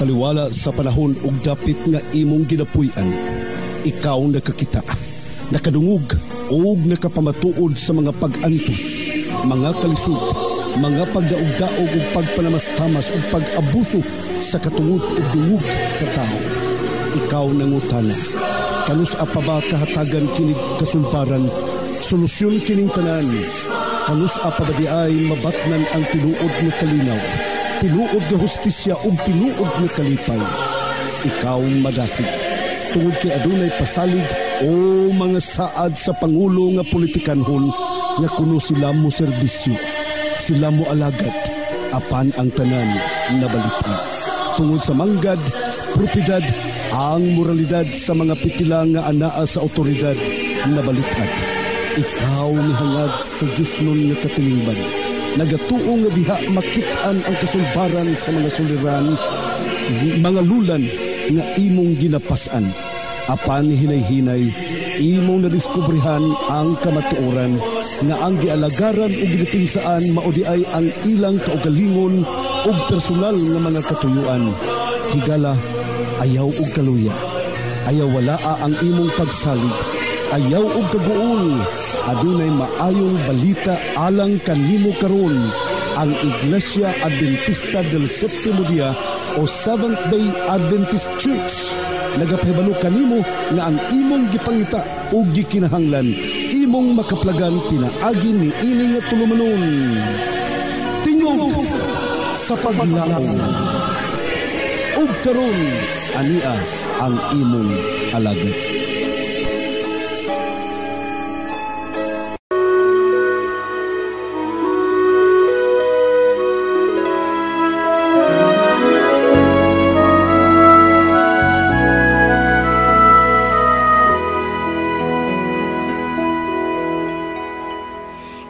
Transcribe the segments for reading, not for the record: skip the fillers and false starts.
taliwala sa panahon ug dapit nga imong ginapuy-an. Ikaw nakakita, nakadungog ug nakapamatuod sa mga pag-antos, mga kalisod, mga pagdaog-daog ug pagpanamastamas ug pag-abuso sa katungod ug dungog sa tao. Ikaw nangutana, kanus pa ba kahatagan kinig kasulbaran, solusyon kining tanan? Kanus pa ba di ay mabatnan ang tinuod nga kalinaw, tinuod nga hustisya ug tinuod nga kalipay? Ikaw madasig, tungod kay adunay pasalig o mga saad sa pangulo nga politikanhon nga kuno sila mo serbisyo, sila mo alagad, apan ang tanan nabalitan. Tungod sa manggad, propidad, ang moralidad sa mga pipila nga anaa sa otoridad nabalitan. Ikaw mihangad sa Diyos nun nga katilingban, nagatuo nga diha makitaan ang kasulbaran sa mga suliran, mga lulan nga imong ginapasan. Apan hinay-hinay, imong nadiskubrihan ang kamatuoran nga ang gialagaran o ginipinsaan maudi ay ang ilang kaugalingon o personal nga mga katuyuan. Higala, ayaw og kaluya, ayaw walaa ang imong pagsalig, ayaw og kaguol, adunay maayong balita alang kanimo karon. Ang Iglesia Adventista del Séptimo Día o Seventh-day Adventist Church nagapahibalo kanimo nga ang imong gipangita o gikinahanglan imong makaplagan pinaagi ni ini nga tulumanon. Tingog sa paglaom ug karon ania ang imong alagad.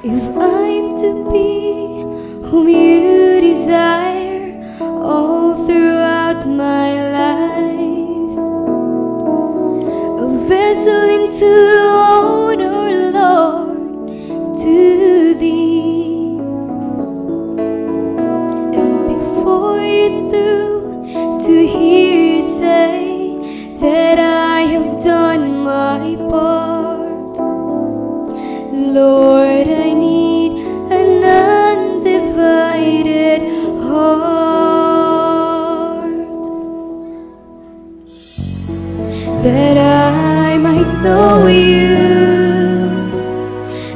If I'm to be whom you desire all throughout my life, a vessel into honor, Lord, to Thee, and before you through to hear you say that I have done my part, Lord, I need an undivided heart, that I might know you,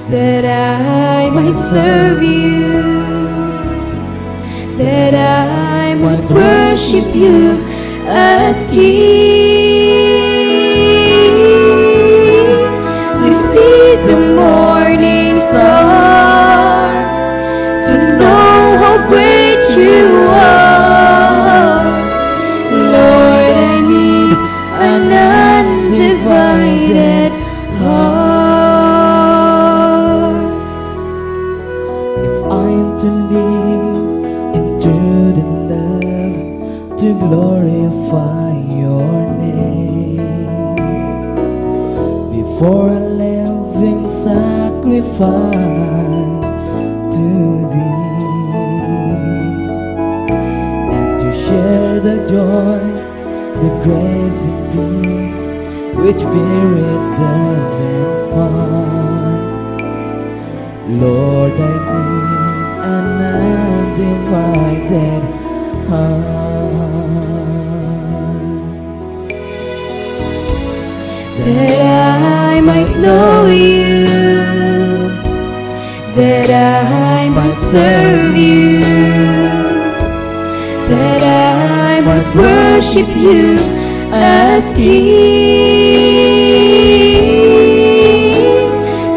that I might serve you, that I might worship you as King, to see the morning star, to know how great you are. Lord, I need an undivided heart. If I'm to live in truth and love, to glorify your name, before a living sacrifice to Thee, and to share the joy, the grace and peace which Spirit does impart. Lord, I need an undivided heart, that I might know you, that I might serve you, that I might worship you as King,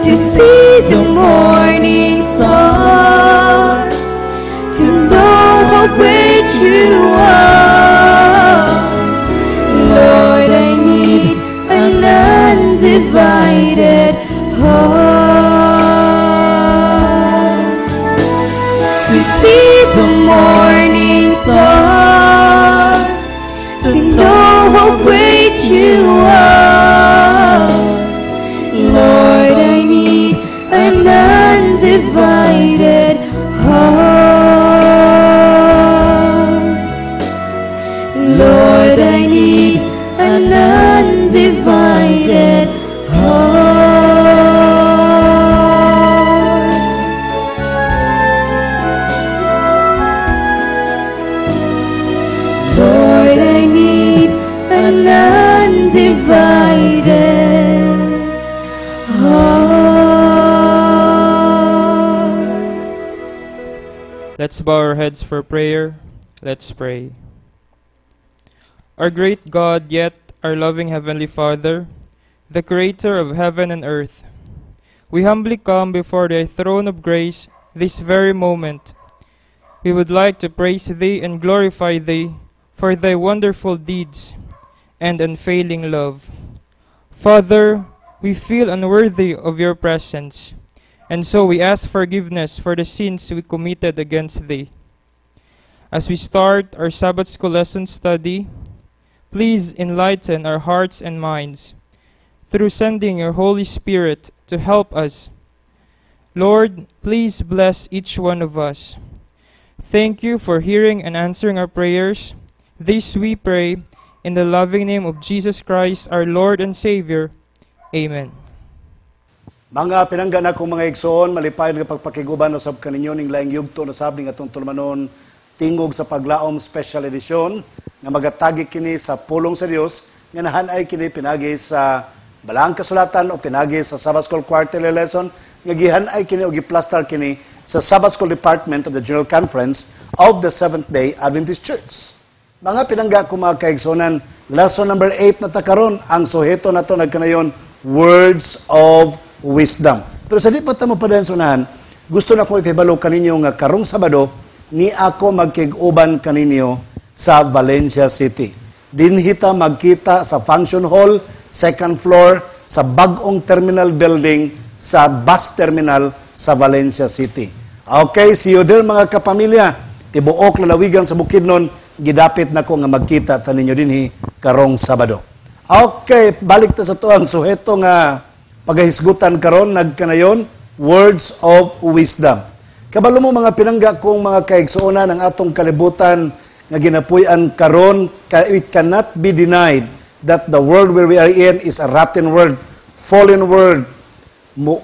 to see the morning star, to know how great you are. Lord, I need an undivided heart, to see the morning star, to know how great you are. Lord, I need an undivided heart. Let's bow our heads for prayer. Let's pray. Our great God, yet our loving Heavenly Father, the Creator of heaven and earth, we humbly come before Thy throne of grace this very moment. We would like to praise Thee and glorify Thee for Thy wonderful deeds and unfailing love. Father, we feel unworthy of Your presence, and so we ask forgiveness for the sins we committed against Thee. As we start our Sabbath School lesson study, please enlighten our hearts and minds through sending Your Holy Spirit to help us. Lord, please bless each one of us. Thank You for hearing and answering our prayers. This we pray in the loving name of Jesus Christ, our Lord and Savior. Amen. Mga pinangga na kong mga igsoon, malipayon nga pagpakiguban usab kaninyo ning laing yugto na sabing atong tulumanon tingog sa paglaom special edition nga magatagi kini sa pulong sa Dios nga nahanay kini pinagi sa Balaang Kasulatan o pinagi sa Sabbath School quarterly lesson nga gihanay kini o giplastar kini sa Sabbath School Department of the General Conference of the Seventh-day Adventist Church. Mga pinangga kong mga kaigsonan, lesson number 8 na takaron, ang suheto nato nagkanayon, words of wisdom. Pero sa di pa tamo padansunahan, gusto na ko ipibalo kaninyo nga karong Sabado, ni ako magkig-uban kaninyo sa Valencia City. Dinhita magkita sa function hall, second floor, sa bagong terminal building, sa bus terminal sa Valencia City. Okay, see you there mga kapamilya. Tibuok lalawigan sa Bukidnon, gidapit na ko nga magkita taninyo dinhi karong Sabado. Okay, balik ta sa tuang suheto nga pagahisgutan karon nagkanayon, words of wisdom. Kabalo mo mga pinangga kong mga kaigsuonan ng atong kalibutan nga ginapuy-an karon, it cannot be denied that the world where we are in is a rotten world, fallen world,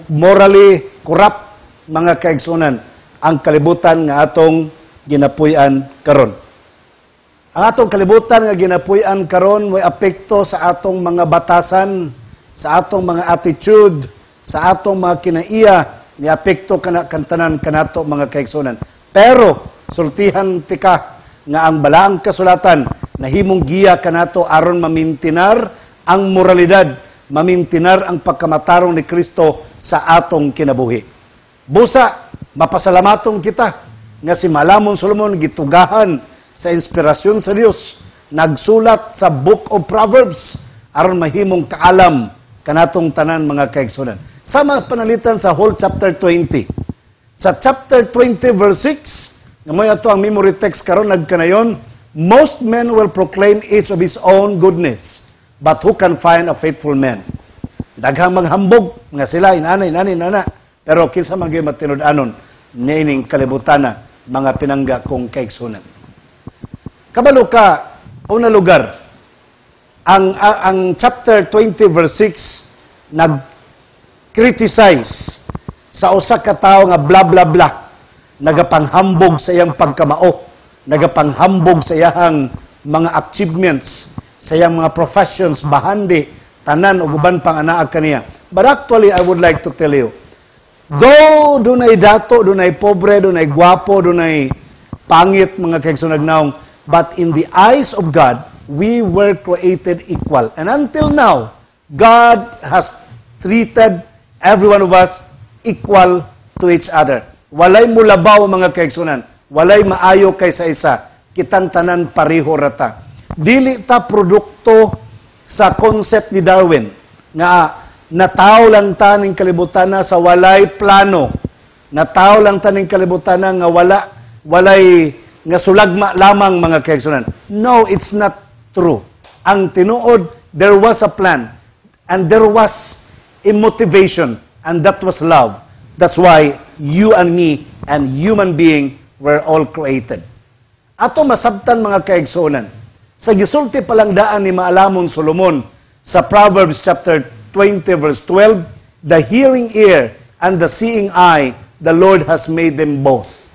morally corrupt mga kaigsuonan ang kalibutan nga atong ginapuy-an karon. Ang atong kalibutan nga ginapuy-an karon may apekto sa atong mga batasan, sa atong mga attitude, sa atong mga kinaiya, ni apekto kantanan kanato mga kaigsunan. Pero sultihan tika nga ang Balaang Kasulatan nahimong giya kanato aron mamintinar ang moralidad, mamintinar ang pagkamatarong ni Kristo sa atong kinabuhi. Busa, mapasalamatong kita nga si Malamon Solomon gitugahan sa inspirasyon sa Dios, nagsulat sa Book of Proverbs aron mahimong kaalam kanatong tanan mga kaigsunan. Sama panalitan sa whole chapter 20. Sa chapter 20 verse 6, nga mo ato ang memory text karon nagkanayon, most men will proclaim each of his own goodness, but who can find a faithful man? Daghang maghambog nga sila inanay nana, pero kinsa man gyud matinud-anon niining kalibutana mga pinangga kong kaigsunan. Kabalo ka una lugar, ang chapter 20 verse 6 nag-criticize sa usa ka tawo nga bla bla bla, nagapanghambog sa iyang pagkamao, nagapanghambog sa iyang mga achievements, sa iyang mga professions, bahandi, tanan o guban pang anaa kaniya. But actually, I would like to tell you, though dunay dato, dunay pobre, dunay gwapo, dunay pangit mga kaigsunagnaong, but in the eyes of God, we were created equal. And until now, God has treated every one of us equal to each other. Walay mulabaw mga kaigsunan, walay maayo kaysa isa, kitang tanan pareho rata. Dili ta produkto sa concept ni Darwin nga nataw lang ta ning kalibutana sa walay plano, nataw lang ta ning kalibutana nga walay nga sulagma lamang mga kaigsunan. No, it's not true. Ang tinuod, there was a plan and there was a motivation, and that was love. That's why you and me and human being were all created. Ato masabtan mga kaigsunan, sa gisulti palang daan ni Maalamon Solomon sa Proverbs chapter 20 verse 12, the hearing ear and the seeing eye, the Lord has made them both.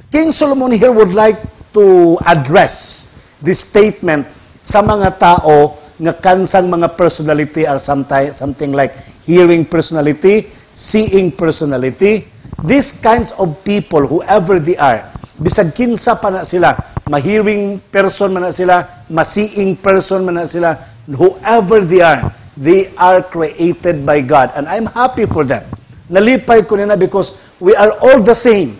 King Solomon here would like to address this statement sa mga tao nga kansang mga personality are something like hearing personality, seeing personality, These kinds of people, whoever they are, bisag kinsa pa na sila, ma-hearing person man na sila, ma-seeing person man na sila, whoever they are created by God. And I'm happy for that. Nalipay ko nila because we are all the same,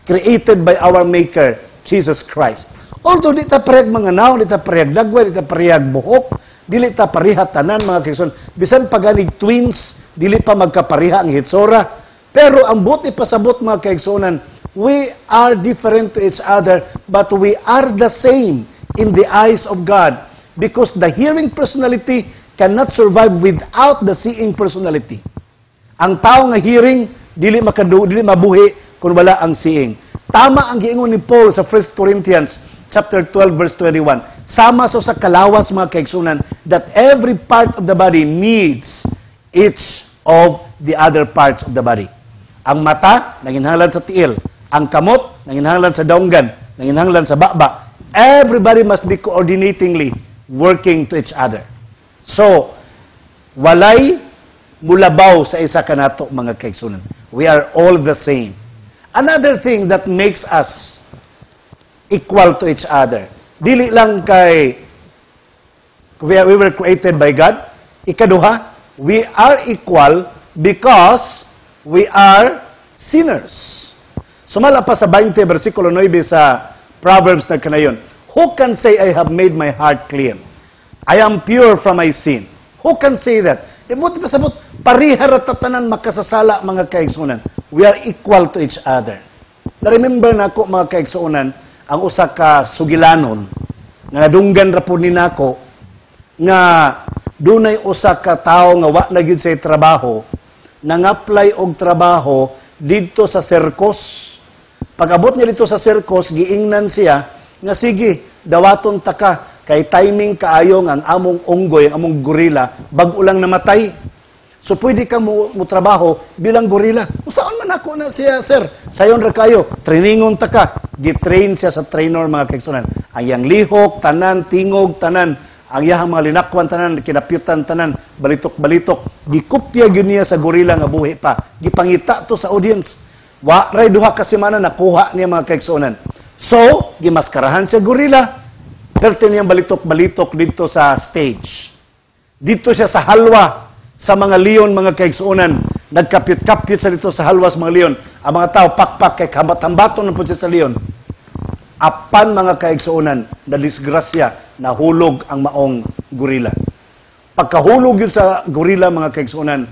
created by our Maker, Jesus Christ. Although di ta parehag mga naon, di ta parehag dagway, di ta parehag buhok, dili ta pareha tanan mga kaigsoon. Bisan paganig twins, dili pa magkapareha ang hitsura. Pero ang buti pasabot mga kaigsuonan, we are different to each other, but we are the same in the eyes of God. Because the hearing personality cannot survive without the seeing personality. Ang tao nga hearing, dili mabuhi kung wala ang seeing. Tama ang giingon ni Paul sa 1 Corinthians chapter 12 verse 21. Sama sa kalawas mga kaigsunan that every part of the body needs each of the other parts of the body. Ang mata, nanginhanglan sa tiil. Ang kamot, nanginhanglan sa daunggan. Nanginhanglan sa baba. Everybody must be coordinatingly working to each other. So, walay mulabaw sa isa kanato mga kaigsunan. We are all the same. Another thing that makes us equal to each other. Dili lang kay we were created by God. Ikaduha, we are equal because we are sinners. Sumala pa sa 20 versikulo 9 sa Proverbs na kanayon. Who can say I have made my heart clean? I am pure from my sin. Who can say that? Buti pa sabot, parihara tatanan makasasala mga kaigsunan. We are equal to each other. Na-remember na ako mga kaigsunan, ang usa ka sugilanon nga nadunggan ra pud ni nako nga dunay usa ka tawo nga wa na gyud say trabaho, nang-apply og trabaho didto sa Circus. Pag-abot niya dito sa Circus, giingnan siya nga sige, dawaton ta ka kay timing kaayo nga ang among unggoy, ang among gorilla bag-o lang namatay. So pwede ka mo trabaho bilang gorilla. Usaon man ako na siya, sir. Sayon ra kayo, trainingon ta ka. Gitrain siya sa trainer mga kaigsunan. Ang yang lihok, tanan, tingog, tanan, ang iyang mga linakwan tanan, kinapyutan tanan, balitok-balitok. Gikopya gyud niya sa gorilla nga buhi pa. Gipangita to sa audience. Wa ray duha ka semana nakuha niya mga kaigsunan. So, gimaskarahan siya gorilla. Perti niyang balitok-balitok dito sa stage. Dito siya sa halwa sa mga leon, mga kaigsuonan. Nagkapyut-kapyut sa dito sa halwa sa mga leon. Ang mga tao, pakpak, kay kambat-hambaton na po siya sa leon. Apan mga kaigsuonan, na disgrasya, nahulog ang maong gorilla. Pagkahulog yun sa gorilla, mga kaigsuonan,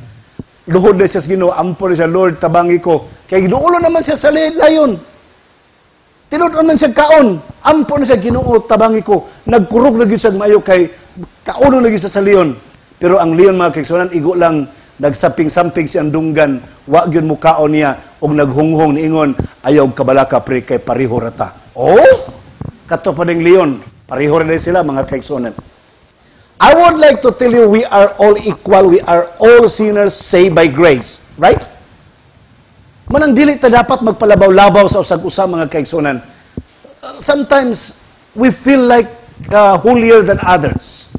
luhod na siya sa Ginoo, ampo na siya, Lord, tabangi ko. Kaya ginuulo naman siya sa layon. Tinudon man siya kaon. Ampo na siya, Ginoo, tabangi ko. Nagkurog na yun siya mayo kay kauno na yun siya sa leon. Pero ang leon mga kaigsuonan, igo lang nagsamping-samping si andunggan, wa gyud mukaon niya og naghunghong niingon ayaw kabalaka pre kay pareho rata. Oh, kato pa ding leon, pareho ra sila mga kaigsuonan. I would like to tell you we are all equal, we are all sinners saved by grace, right? Manang dili ta dapat magpalabaw-labaw sa usag-usa mga kaigsuonan. Sometimes we feel like holier than others.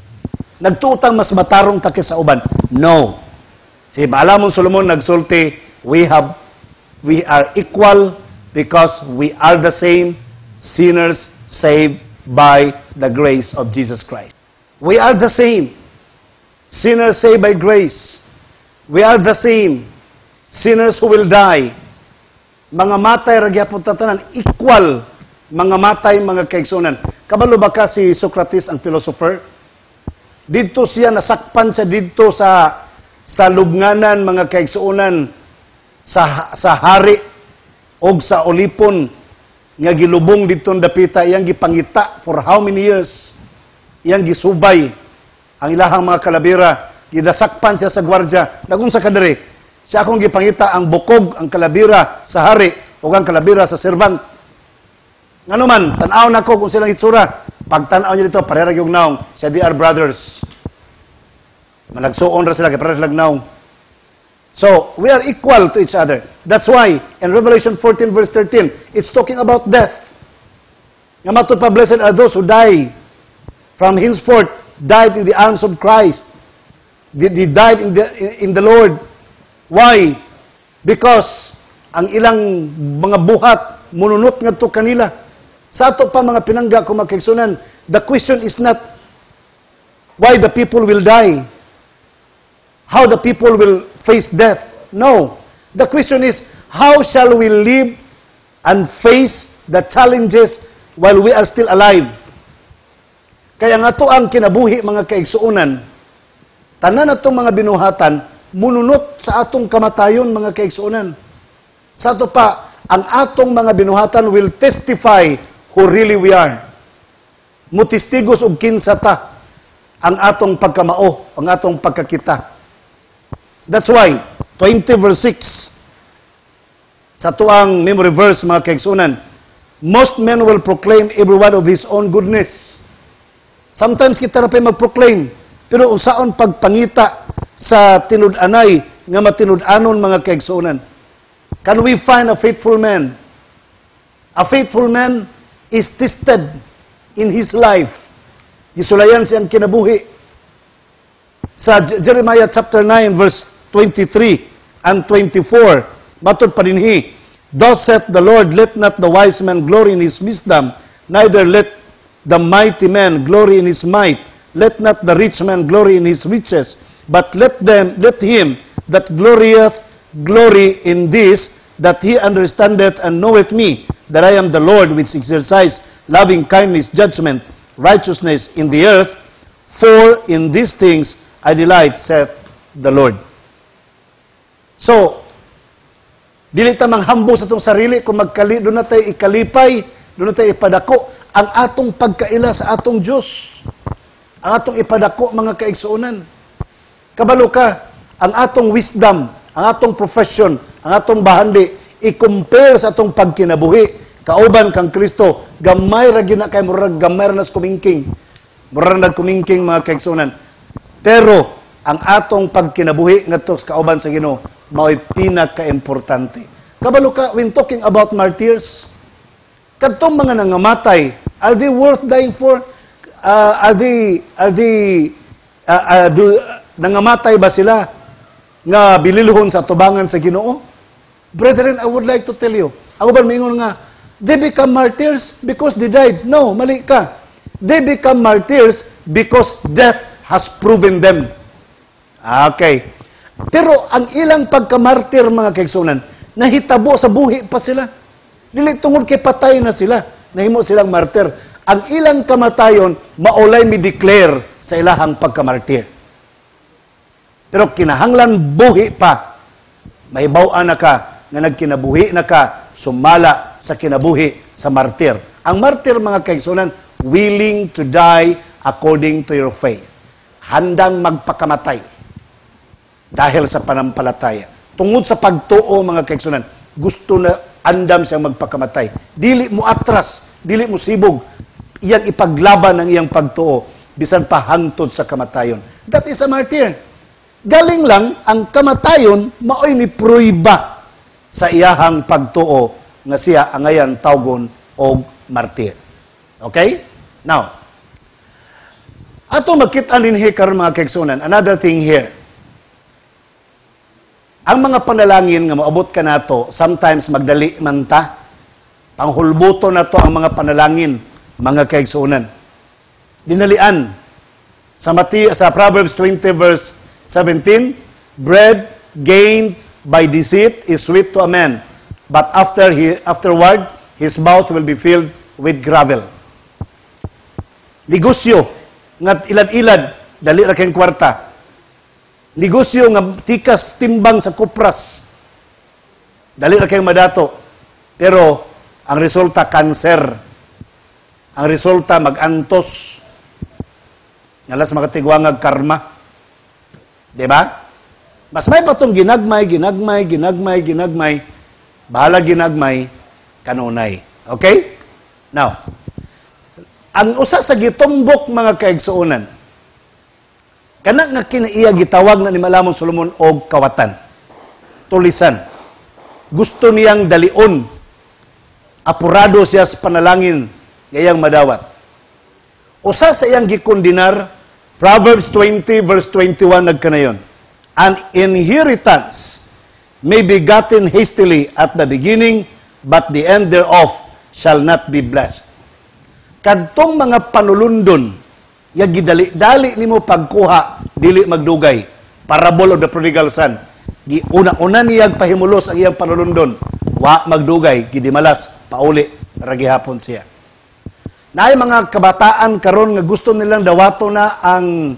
Nagtuutang mas matarong ta kaysa uban. No. Si Baalamon Solomon nagsulti, we are equal because we are the same sinners saved by the grace of Jesus Christ. We are the same sinners saved by grace. We are the same sinners who will die. Mga matay ra gyapon tatanan, equal mga matay mga kaigsuonan. Kabalo ba ka si Socrates ang philosopher? Dito siya, nasakpan siya dito sa lubnganan, mga kaigsuonan, sa hari o sa ulipon, nga gilubong dito dapita, iyang gipangita for how many years? Iyang gisubay ang ilahang mga kalabira, gidasakpan siya sa gwardya. Nagong sa kadiri, siya akong gipangita ang bukog, ang kalabira sa hari, o ang kalabira sa servant. Nga naman, tanaw na ko kung silang itsura. Pag tanaw niya dito, parehara yung naong, siya they are brothers. Malagsuon ra sila, kaya parehara silang naong. So, we are equal to each other. That's why, in Revelation 14 verse 13, it's talking about death. Nga matod pa, blessed are those who die from henceforth, died in the arms of Christ. They died in the Lord. Why? Because ang ilang mga buhat mununot ngadto kanila. Sa ato pa mga pinangga kung magkaigsunan, the question is not why the people will die, how the people will face death. No. The question is, how shall we live and face the challenges while we are still alive? Kaya nga to ang kinabuhi mga kaigsuunan, tanan na itong mga binuhatan, mununot sa atong kamatayon mga kaigsuunan. Sa ato pa, ang atong mga binuhatan will testify who really we are. Mutistigos og kinsa ta ang atong pagkamao, ang atong pagkakita. That's why, 20 verse 6, sa tuang memory verse mga kaigsuunan, most men will proclaim every one of his own goodness. Sometimes kita na pa mag-proclaim, pero unsaon pagpangita sa tinud-anay nga matinud-anon mga kaigsuunan. Can we find a faithful man? A faithful man is tested in his life. Isulayan siyang kinabuhi. Sa Jeremiah chapter 9 verse 23 and 24, matod pa dinhi, thus saith the Lord, let not the wise man glory in his wisdom, neither let the mighty man glory in his might, let not the rich man glory in his riches, but let him that glorieth glory in this, that he understandeth and knoweth me, that I am the Lord which exercise loving kindness, judgment, righteousness in the earth, for in these things I delight, saith the Lord. So, dili ta manghambo sa itong sarili kung doon na tayo ikalipay, doon na tayo ipadako ang atong pagkaila sa atong Diyos. Ang atong ipadako mga kaigsuunan. Kabalo ka, ang atong wisdom, ang atong profession, ang atong bahandi, i-compare sa atong pagkinabuhi. Kauban kang Kristo, gamay ra gina kay murag gamay ra nas kumingking. Murag nagkumingking mga kaigsuunan. Pero ang atong pagkinabuhi ngadto sa kauban sa Ginoo mao'y pinaka-importante. Kabalo ka, when talking about martyrs, kadtong mga nangamatay, are they worth dying for? Nangamatay ba sila nga bililuhon sa tubangan sa Ginoo? Brethren, I would like to tell you, ako ba maingon nga, they become martyrs because they died. No, mali ka. They become martyrs because death has proven them. Okay. Pero ang ilang pagkamartir mga kaigsunan, nahitabo sa buhi pa sila. Dili tungod kay patay na sila, nahimo silang martir. Ang ilang kamatayon, maulay mi-declare sa ilahang pagkamartir. Pero kinahanglan buhi pa, mahibaw-an na ka, na nagkinabuhi na ka, sumala sa kinabuhi sa martir. Ang martir, mga kaigsunan, willing to die according to your faith. Handang magpakamatay dahil sa panampalataya. Tungod sa pagtuo, mga kaigsunan, gusto na andam siyang magpakamatay. Dili mo atras, dili mo sibog, iyang ipaglaban ang iyang pagtuo, bisan pa hangtod sa kamatayon. That is a martyr. Galing lang, ang kamatayon, maoy ni pruiba sa iyahang pagtuo, nga siya angayan tawgon og martyr. Okay? Now, ato makita ninhi karon mga kaigsunan, another thing here. Ang mga panalangin nga maabot ka nato, sometimes magdali man ta, panghulbuto na to ang mga panalangin, mga kaigsunan. Dinalian. Sa Proverbs 20 verse 17, bread gained by deceit is sweet to a man, but afterward, his mouth will be filled with gravel. Negosyo, nga ilad-ilad, dali ra kayong kwarta. Negosyo nga tikas timbang sa kupras, dali ra kayong madato. Pero, ang resulta, cancer. Ang resulta, mag-antos. Ngalas makatigwangag karma. Diba? Mas may patong ginagmay, bahala ginagmay, kanunay. Okay? Now, ang usa sa gitumbok mga kaigsuonan, kana nga kinaiya gitawag na ni Malamon Solomon og kawatan. Tulisan. Gusto niyang dalion. Apurado siya sa panalangin ngayang madawat. Usa sa iyang gikondinar, Proverbs 20 verse 21 nagkanayon. An inheritance may be gotten hastily at the beginning, but the end thereof shall not be blessed. Kadtong mga panulundon, ya gidali-dali nimo pagkuha, dili magdugay. Parable of the prodigal son. Una-una niyag pahimulos ang iyang panulundon, wa magdugay, gidimalas, pauli, para gihapon siya. Naay mga kabataan karon nga gusto nilang dawato na ang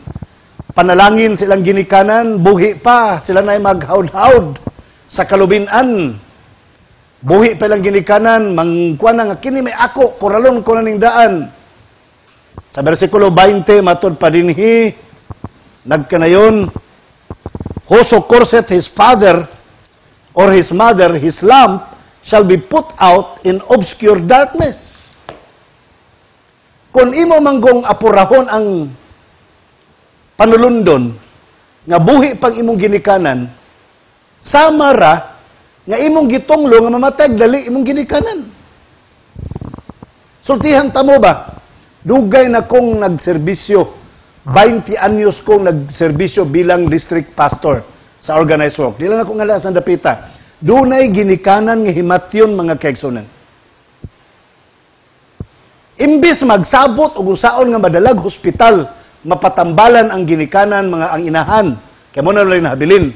panalangin silang ginikanan, buhi pa, sila na'y maghaud-haud sa kalubinan. Buhi pa lang ginikanan, mangkuan na nga, kini may ako, kuralon ko na ning daan. Sa versikulo 20, matod pa dinhi, nagkanayon, whoso curseth his father or his mother, his lamp shall be put out in obscure darkness. Kung imo manggong apurahon ang panulundon, nga buhi pang imong ginikanan, samara, nga imong gitonglo nga mamatay, dali imong ginikanan. Sultihan tamo ba? Dugay na kong nagserbisyo, 20 anyos kong nagserbisyo bilang district pastor sa organized work. Dila na kong nga sa dapita. Dunay ginikanan nga himatyon mga kaigsunan. Imbis magsabot o gusaon nga madalag hospital, mapatambalan ang ginikanan mga ang inahan, kaya mo na rin nahabilin,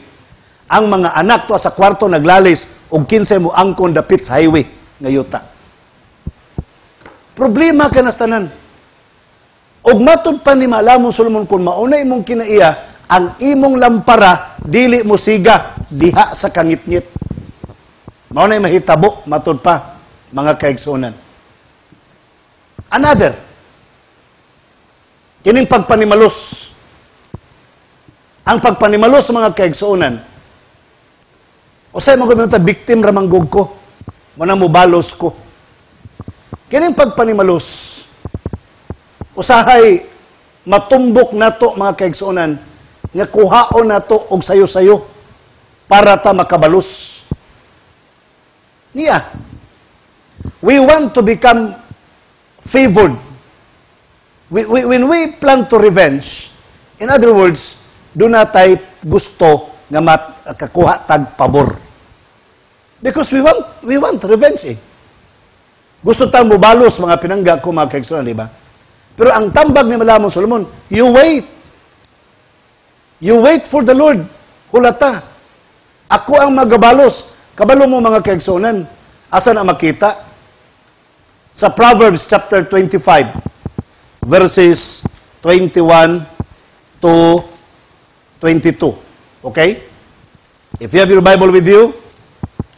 ang mga anak to sa kwarto naglalis og 15 mo angkon dapit sa highway nga yuta. Problema ka nastanan. Og matud pa ni Malamon Solomon kung mauna imong kinaiya, ang imong lampara dili mo siga diha sa kangitngit. Mauna mahitabo matud pa mga kaigsunan. Another, kining pagpanimalos. Ang pagpanimalos sa mga kaigsunan, usay mo gamitin victim ramanggog ko, manang mubalos ko. Kining pagpanimalos, usahay matumbok nato mga kaigsunan, nga kuhaon nato og sayo-sayo para ta makabalos. Niya, we want to become favored. When we plan to revenge, in other words, doon na tayo gusto nga makakuha tag pabor. Because we want revenge eh. Gusto tayong mubalos mga pinangga ko mga kaigsunan, di ba? Pero ang tambag ni Malamon Solomon, you wait. You wait for the Lord. Hulata. Ako ang magabalos. Kabalo mo mga kaigsunan. Asa na makita? Sa Proverbs chapter 25, verses 21 to 22. Okay? If you have your Bible with you,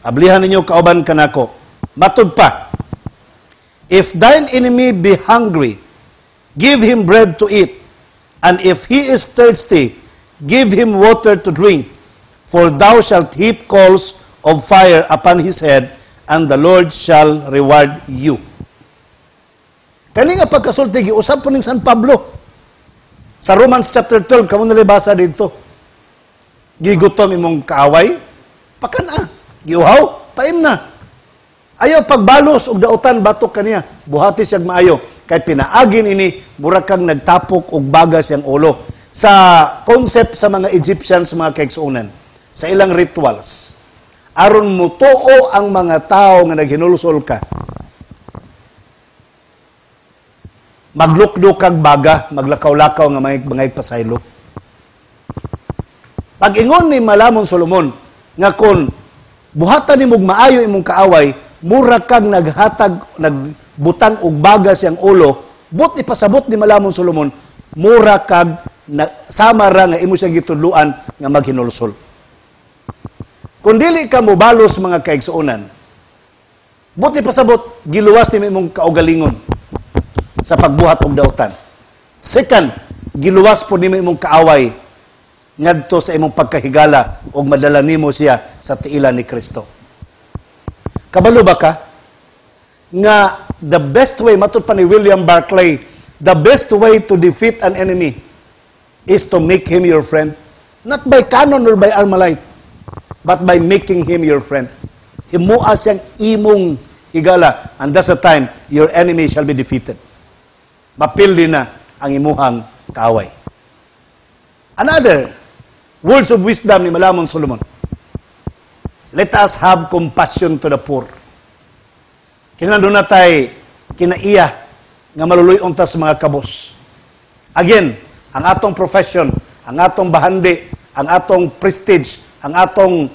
ablihan ninyo kauban kanako. Matud pa, if thine enemy be hungry, give him bread to eat, and if he is thirsty, give him water to drink, for thou shalt heap coals of fire upon his head, and the Lord shall reward you. Kani nga pagkasulti, giusap po ng San Pablo. Sa Romans chapter 12, kamo nalibasa dito. Gigutom imong kaaway, pakana. Giuhaw, paim na. Ayaw pagbalos og dautan batok kaniya. Buhati siyag maayo. Kay pinaagin ini, murag kang nagtapok og bagas yang ulo. Sa concept sa mga Egyptians, mga kaigsunan, sa ilang rituals, aron mutuo ang mga tao nga naghinulsol ka, maglukdo kag baga, maglakaw-lakaw nga mga pasaylo. Pag-ingon ni Malamon Solomon, nga kon buhatan nimog maayo imong kaaway, mura kag nagbutang og bagas yang ulo, but ipasabot ni Malamon Solomon, mura kag samara nga imo siyang gitudluan nga maghinulsol. Kung dili ka mobalos mga kaigsuonan, but ipasabot, giluwas ni imong kaugalingon sa pagbuhat og dautan. Second, giluwas po nimo imong kaaway ngadto sa imong pagkahigala og madala nimo siya sa tiilan ni Kristo. Kabalo ba ka nga the best way, matud pa ni William Barclay, the best way to defeat an enemy is to make him your friend, not by cannon or by Armalite, but by making him your friend. Himua siyang imong higala, and that's the time your enemy shall be defeated. Mapildi na ang imuhang kaaway. Another words of wisdom ni Malamon Solomon. Let us have compassion to the poor. Kinahanglan natay kinaiya nga maluluyon ta sa mga kabos. Again, ang atong profession, ang atong bahandi, ang atong prestige, ang atong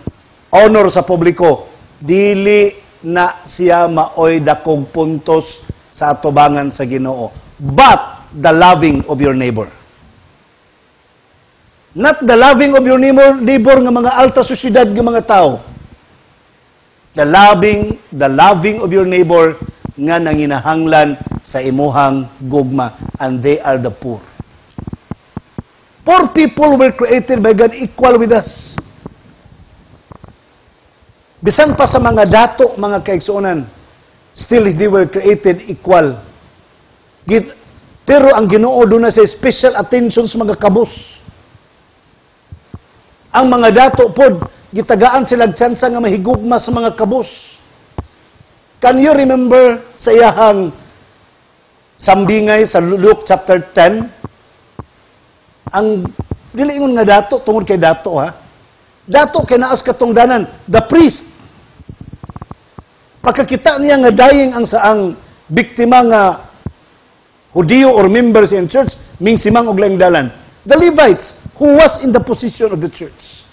honor sa publiko, dili na siya maoy dakog puntos sa atubangan sa Ginoo, but the loving of your neighbor. Not the loving of your neighbor nga mga alta sosyedad nga mga tao. The loving of your neighbor nga nanginahanglan sa imuhang gugma, and they are the poor. Poor people were created by God equal with us. Bisan pa sa mga dato, mga kaigsuonan, still they were created equal. Pero ang Ginoo doon na sa special attention sa mga kabus. Ang mga dato pod, gitagaan silang tsansa nga mahigugma sa mga kabus. Can you remember sa iyahang sambingay sa Luke chapter 10? Ang diliingon nga dato, tungod kay dato ha. Dato kay naas katong danan, the priest. Pagkakita niya nga daying ang saang biktima nga Hudiyo or members in church, ming simang og laing dalan. The Levites, who was in the position of the church.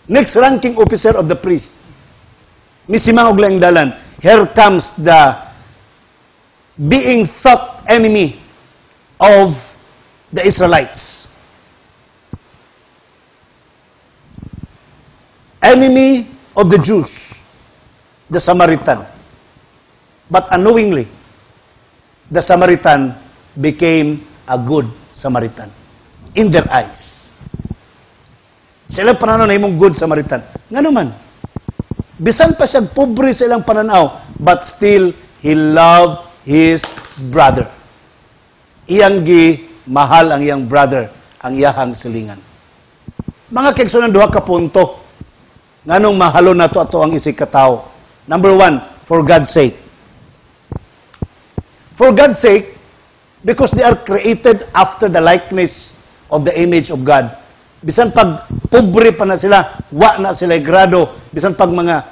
Next ranking officer of the priest. Misimang og laing dalan. Here comes the being thought enemy of the Israelites. Enemy of the Jews, the Samaritan. But unknowingly, the Samaritan became a good Samaritan in their eyes. Sila pananaw na imong good Samaritan. Nga naman, bisan pa siya pobre sa ilang pananaw, but still, he loved his brother. Iyang mahal ang iyang brother, ang iyahang silingan. Mga kaigsuonan, duha ka punto. Nganong mahalo na to ato ang isig katao. Number 1, for God's sake. For God's sake, because they are created after the likeness of the image of God. Bisan pag pobre pa na sila, wa na sila grado, bisan pag mga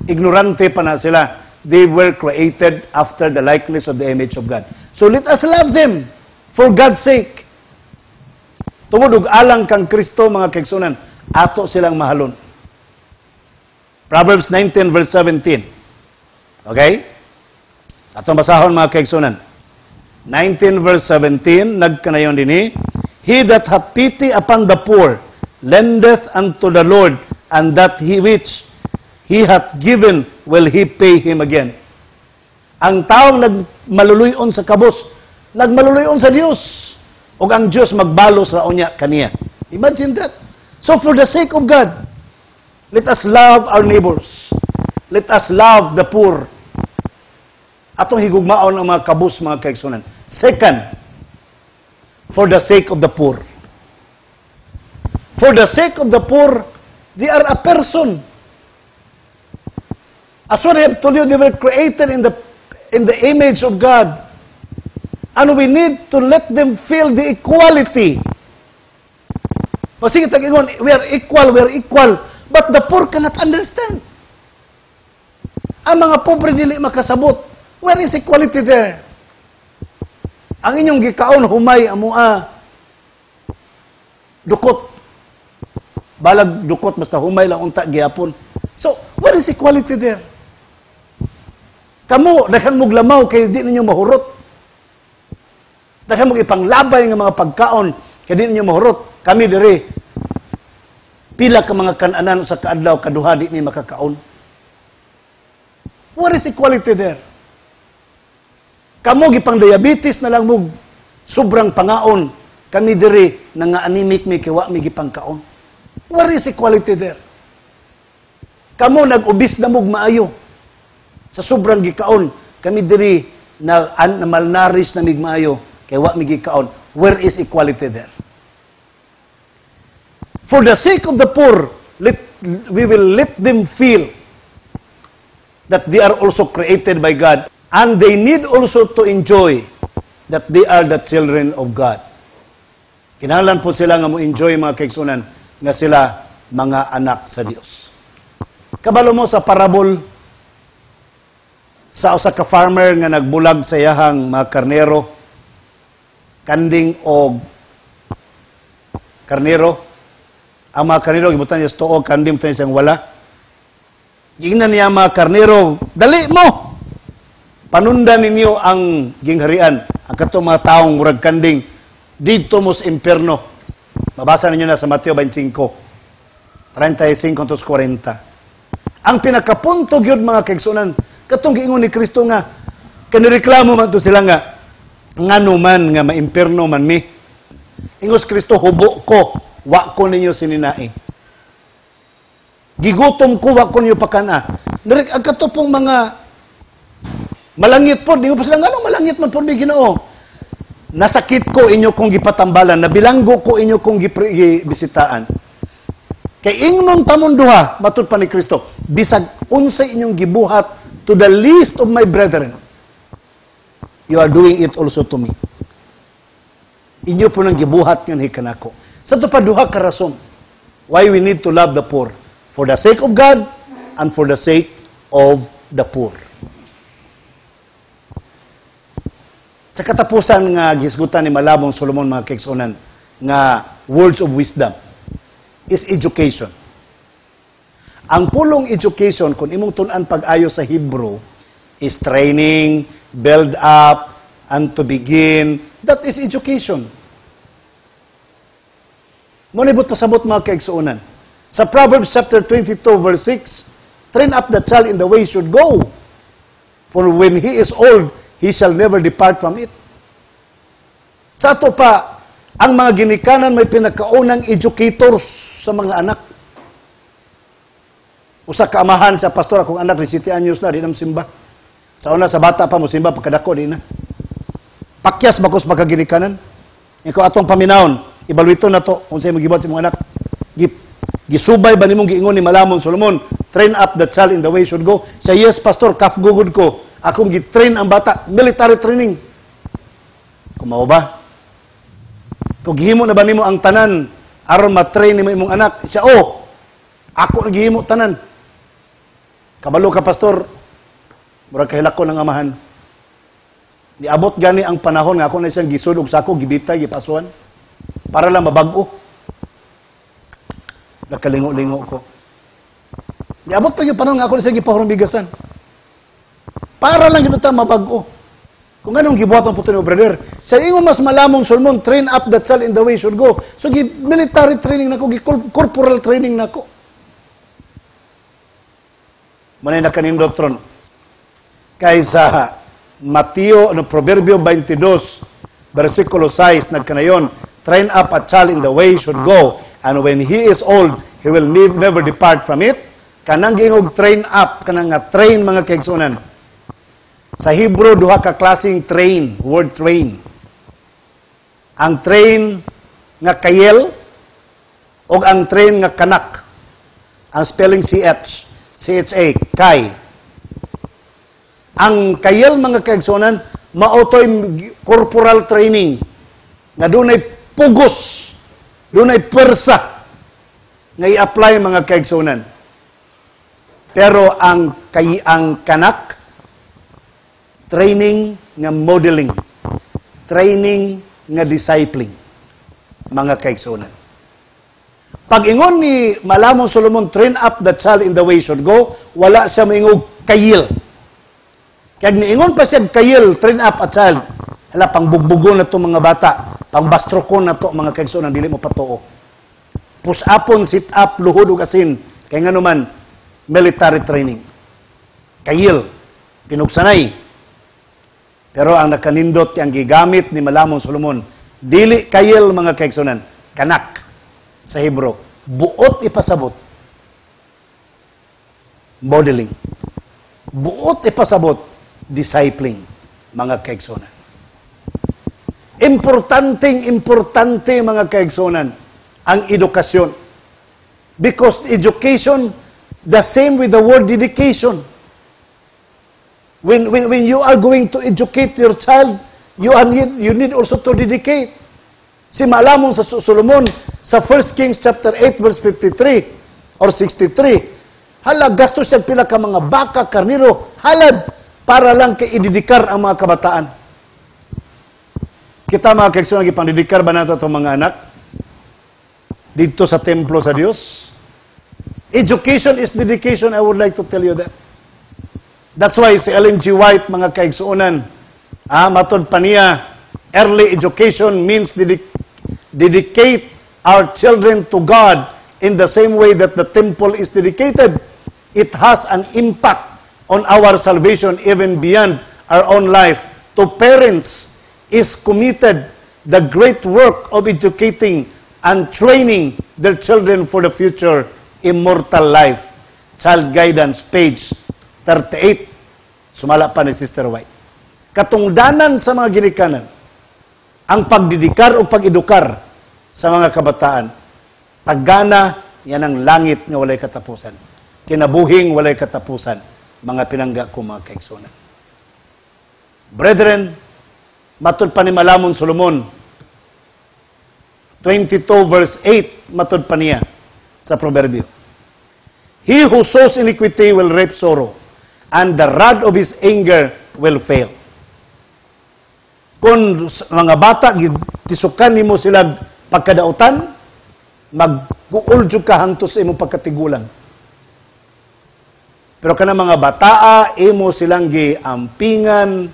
ignorante pa na sila, they were created after the likeness of the image of God. So let us love them for God's sake. Tungod og alang kang Kristo, mga kaigsuonan, ato silang mahalon. Proverbs 19 verse 17. Okay? Atong basahon, mga kaigsuonan. 19 verse 17, nagkanayon dinhi, he that hath pity upon the poor lendeth unto the Lord, and that he which he hath given will he pay him again. Ang taong nagmaluluyon sa kabos, nagmaluluyon sa Dios, ug ang Dios magbalos ra unya kaniya. Imagine that. So for the sake of God, let us love our neighbors. Let us love the poor. Atong higugmaon ang mga kabus, mga kaigsuonan. Second, for the sake of the poor. For the sake of the poor, they are a person. As what I have told you, they were created in the image of God. And we need to let them feel the equality. Pasige tag-ingon, we are equal. But the poor cannot understand. Ang mga pobre dili makasabot. Where is equality there? Ang inyong gikaon, humay, amua, dukot. Balag dukot, basta humay lang unta, gihapon. So, where is equality there? Kamu, daghan mong lamaw, kaya di ninyo mahurot. Daghan mong ipanglabay ng mga pagkaon, kaya di ninyo mahurot. Kami diri, pila ka mga kananan sa kaadlaw, kaduha, di ninyo makakaon. Where is equality there? Kamu gipang diabetes na lang mo sobrang pangaon. Kami diri nga anemic mi kiwa mi gipang kaon. Where is equality there? Kamu nag-ubis na mo maayo. Sa sobrang gikaon, kami diri na malnourished na mig maayo kay wa mi gikaon. Where is equality there? For the sake of the poor, we will let them feel that they are also created by God. And they need also to enjoy that they are the children of God. Kinahanglan po sila nga mo enjoy, mga kaigsuonan, nga sila mga anak sa Dios. Kabalo mo sa parabol sa usa ka farmer nga nagbulag sa iyahang mga karnero, kanding og karnero. Ang mga karnero gibutan niya sa tuog, kanding butan niya siyang wala. Giingnan niya mga karnero, dali mo! Panundan ninyo ang gingharian. Ang katong mga taong murag kanding, dito mo sa impyerno. Mabasa ninyo na sa Mateo 25, 35-40. Ang pinakapunto gyud mga kaigsunan, katong giingon ni Kristo nga, kanireklamo man to sila nga, ngano man nga maimpyerno man mi. Ingos Kristo, hubo ko, wa ko ninyo sininai. Gigutom ko, wa ko ninyo pakana. Ang katopong mga malangit po, di mo pa sila, ngano malangit man po di Ginoo. Nasakit ko inyo kong gipatambalan, nabilanggo ko inyo kong gibisitaan. Kay ingnon tamon duha, matud pa ni Kristo, bisag unsay inyong gibuhat to the least of my brethren, you are doing it also to me. Inyo po nang gibuhat nga hikanako. Sa to pa duha ka rason why we need to love the poor, for the sake of God and for the sake of the poor. Sa katapusan nga gisgutan ni Malabong Solomon mga kaigsunan nga words of wisdom is education. Ang pulong education, kung imong tun-an pag-ayo sa Hebrew, is training, build up, and to begin. That is education. Munibot pasabot mga kaigsuunan. Sa Proverbs chapter 22 verse 6, train up the child in the way he should go. For when he is old, he shall never depart from it. Sa ato pa, ang mga ginikanan may pinakaunang educators sa mga anak. Usa ka amahan sa pastor, akong anak, 17 anyos na, di na simba. Sa una, sa bata pa mo simba, pagkadako, di na. Pakyas bakos makaginikanan. Ikaw atong paminahon, ibalwito na to, kung sa'yo magibot sa mga anak. Gisubay ba nimong giingon ni Malamon Solomon, train up the child in the way he should go? Sa yes, pastor, kafgugod ko. Akong gitrain ang bata, military training. Kumaw ba? Kung gihimo na ba nimo ang tanan, aron matrain nimo imong anak, siya, ako nagihimo tanan. Kabalo ka, pastor, murag kahilak ko ng amahan. Niabot gani ang panahon nga ako na isang gisud og sako, gibitay, gipasuan, para lang mabag-o. Nakalingo-lingo ko. Niabot pa yung panahon nga ako na isang gipahurong bigasan. Para lang yun ito mabag-o. Kung anong gibuhat ang puto ni brother, sa ingon mas Malamong Solomon, train up the child in the way he should go. So, military training nako, corporal training nako. Manay na kaning doktron. Kaysa Mateo, Proverbio 22, versikulo 6, nagkanayon, train up a child in the way he should go, and when he is old, he will never depart from it. Kanang gingog train up, kanang nga train mga kaigsunan. Sa Hebrew, duha ka klaseng train, word train. Ang train nga kayel o ang train nga kanak. Ang spelling CHA, kay. Ang kayel mga kaigsunan, maotoy corporal training. Nga dunay pugos, dunay pwersa nga i-apply mga kaigsunan. Pero ang kanak, training nga modeling, training nga discipling, mga kaigsunan. Pag-ingon ni Malamong Solomon, train up the child in the way he should go, wala siya maingog kayil. Kaya niingon pa siya kayil, train up a child. Hala, pangbugbugon na to mga bata, pangbastrokon na to mga kaigsunan, dili mo patuo. Push-upon, sit-up, luhod ug asin, kaya nga naman, military training. Kayil, pinugsanay. Pero ang nakanindot ang gigamit ni Malamong Solomon, dili kayil mga kaigsunan, kanak sa Hebrew. Buot ipasabot. Modeling. Buot ipasabot, discipling mga kaigsunan. Importante mga kaigsunan ang edukasyon. Because education, the same with the word dedication. When you are going to educate your child, you need also to dedicate. Si Malamong sa Solomon, sa 1 Kings chapter 8 verse 53 or 63, Hala, gastos siya pila ka mga baka, karniro, halad, para lang kay ididikar ang mga kabataan. Kita mga kaigsoon, ipandidikar ba nato itong mga anak? Dito sa templo sa Diyos? Education is dedication, I would like to tell you that. That's why si Ellen G. White, mga kaigsuonan, matod pa niya, early education means dedicate our children to God in the same way that the temple is dedicated. It has an impact on our salvation even beyond our own life. To parents is committed the great work of educating and training their children for the future immortal life. Child Guidance, page 38. Sumala pa ni Sister White. Katungdanan sa mga ginikanan, ang pagdidikar o pag-edukar sa mga kabataan, tagana yan ang langit nga walay katapusan. Kinabuhing walay katapusan, mga pinangga ko mga kaigsuonan. Brethren, matud pa ni Malamon Solomon, 22 verse 8, matud pa niya sa proverbio. He who sows iniquity will reap sorrow, and the rod of his anger will fail. Kung mga bata, tisukan nimo sila pagkadautan, mag-uuljo ka hantos sa imong pagkatigulang. Pero kana mga bataa, imo silang giampingan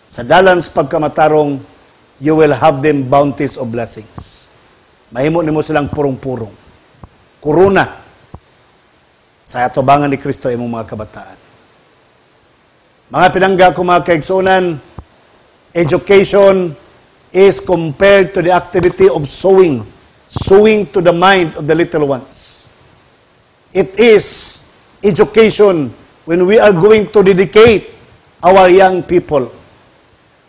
sa dalan sa pagkamatarong, you will have them bounties of blessings. Mahimo nimo silang purong-purong. Kuruna sa atubangan ni Kristo imong mga kabataan. Mga pinangga ko mga kaigsuonan, education is compared to the activity of sowing to the mind of the little ones. It is education when we are going to dedicate our young people.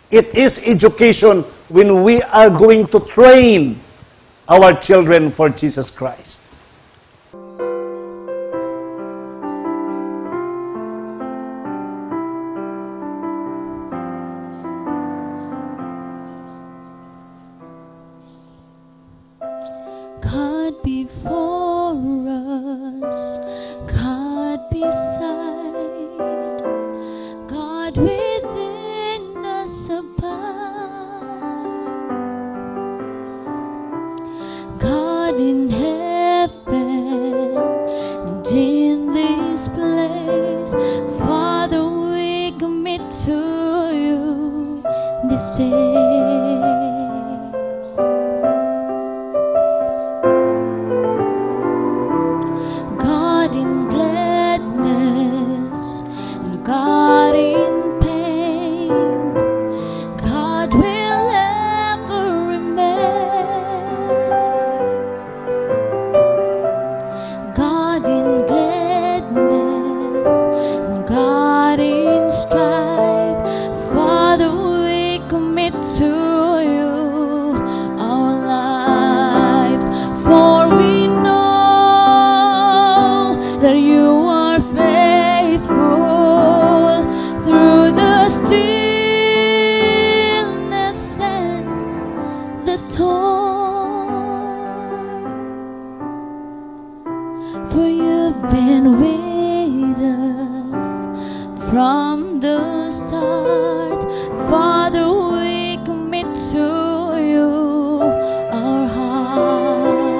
It is education when we are going to train our children for Jesus Christ. God before us, God beside, God within us above, God in heaven and in this place. Father, we commit to you this day. God in gladness and God in pain, God will ever remain. God in gladness and God in strife, Father, we commit to you our lives, for we know that you are faithful through the stillness and the storm. For you've been with us from the start. Father, we commit to you our hearts.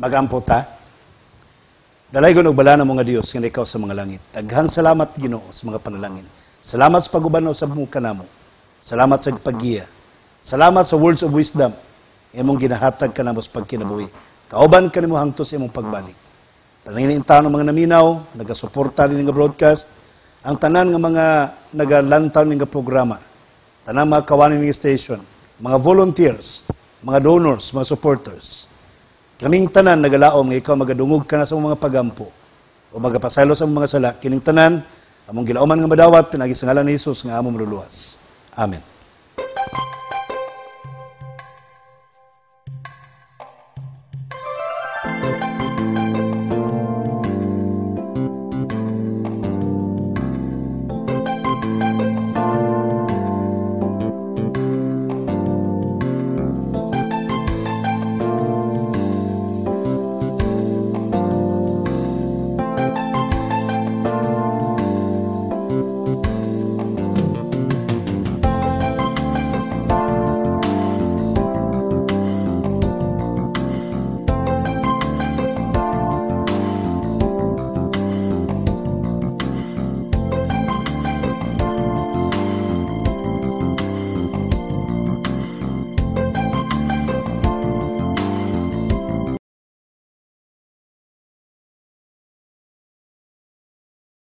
Magampo ta. Dalaygon og bala na mga Dios nga ikaw sa mga langit. Daghang salamat Ginoo sa mga panalangin. Salamat sa pag-uban sa mga kanamo. Salamat sa paggiya. Salamat sa words of wisdom. Imong ginahatag kanamo sa pagkinabuhi. Kauban kanimo hangtod sa imong pagbalik. Tanangin taon ng mga naminaw, nagasuporta din nga broadcast, ang tanan nga mga nagalantaw nga programa, tanan mga kawanin nga station, mga volunteers, mga donors, mga supporters. Kaming tanan nagalaom nga ikaw magadungog ka na sa mga pagampo o magapasaylo sa mga sala. Kining tanan, among gilauman nga madawat, pinagi sa ngalan ni Jesus nga among maluluwas. Amen.